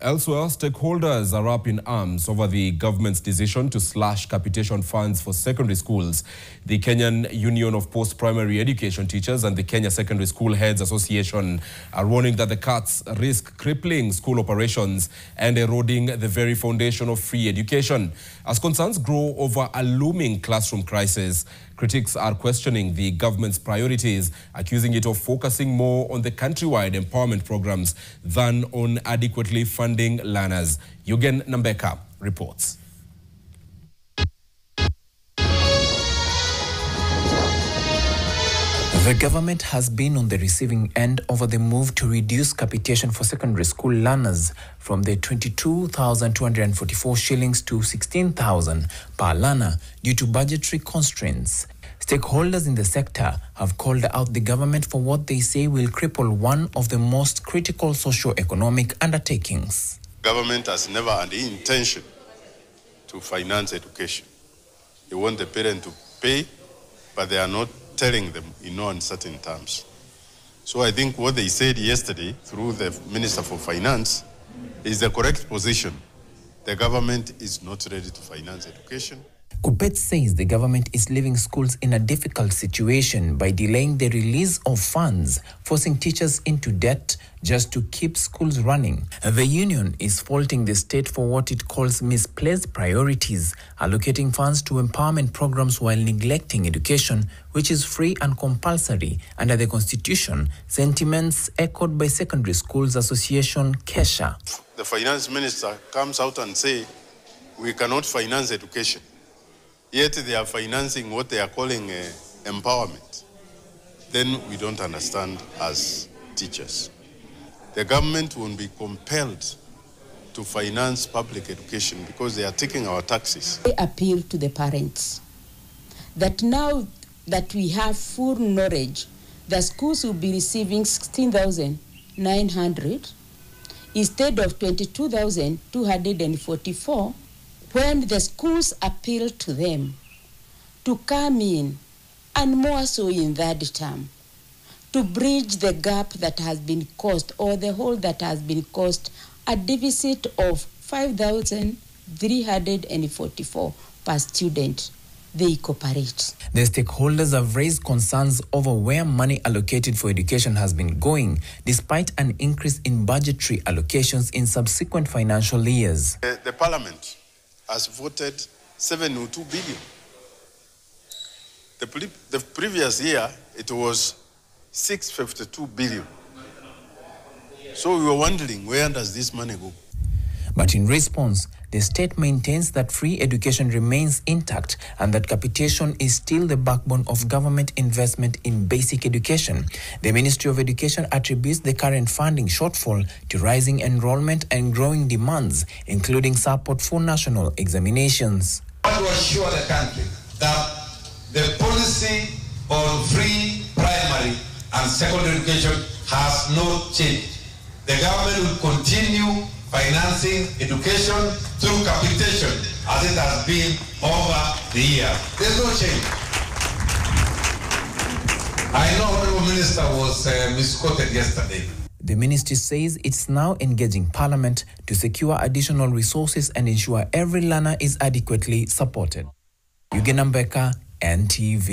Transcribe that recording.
Elsewhere, stakeholders are up in arms over the government's decision to slash capitation funds for secondary schools. The Kenyan Union of Post-Primary Education Teachers and the Kenya Secondary School Heads Association are warning that the cuts risk crippling school operations and eroding the very foundation of free education. As concerns grow over a looming classroom crisis, critics are questioning the government's priorities, accusing it of focusing more on the countrywide empowerment programs than on adequately funding learners. Yugen Nambeka reports. The government has been on the receiving end over the move to reduce capitation for secondary school learners from the 22,244 shillings to 16,000 per learner due to budgetary constraints. Stakeholders in the sector have called out the government for what they say will cripple one of the most critical socio-economic undertakings. Government has never had the intention to finance education. They want the parent to pay, but they are not telling them in no uncertain terms. So I think what they said yesterday through the Minister for Finance is the correct position. The government is not ready to finance education. Kuppet says the government is leaving schools in a difficult situation by delaying the release of funds, forcing teachers into debt just to keep schools running. The union is faulting the state for what it calls misplaced priorities, allocating funds to empowerment programs while neglecting education, which is free and compulsory under the Constitution, sentiments echoed by Secondary Schools Association Kesha. The finance minister comes out and says, we cannot finance education. Yet they are financing what they are calling empowerment. Then we don't understand as teachers. The government will be compelled to finance public education because they are taking our taxes. I appeal to the parents that now that we have full knowledge, the schools will be receiving 16,900 instead of 22,244. When the schools appeal to them to come in, and more so in that term, to bridge the gap that has been caused, or the hole that has been caused, a deficit of 5,344 per student, they cooperate. The stakeholders have raised concerns over where money allocated for education has been going, despite an increase in budgetary allocations in subsequent financial years. The Parliament has voted 702 billion. The previous year, it was 652 billion. So we were wondering, where does this money go? But in response, the state maintains that free education remains intact and that capitation is still the backbone of government investment in basic education. The Ministry of Education attributes the current funding shortfall to rising enrollment and growing demands, including support for national examinations. I want to assure the country that the policy on free primary and secondary education has not changed. The government will continue financing education through capitation as it has been over the years. There's no change. I know Honorable Minister was misquoted yesterday. The ministry says it's now engaging Parliament to secure additional resources and ensure every learner is adequately supported. Yugen Nambeka, NTV.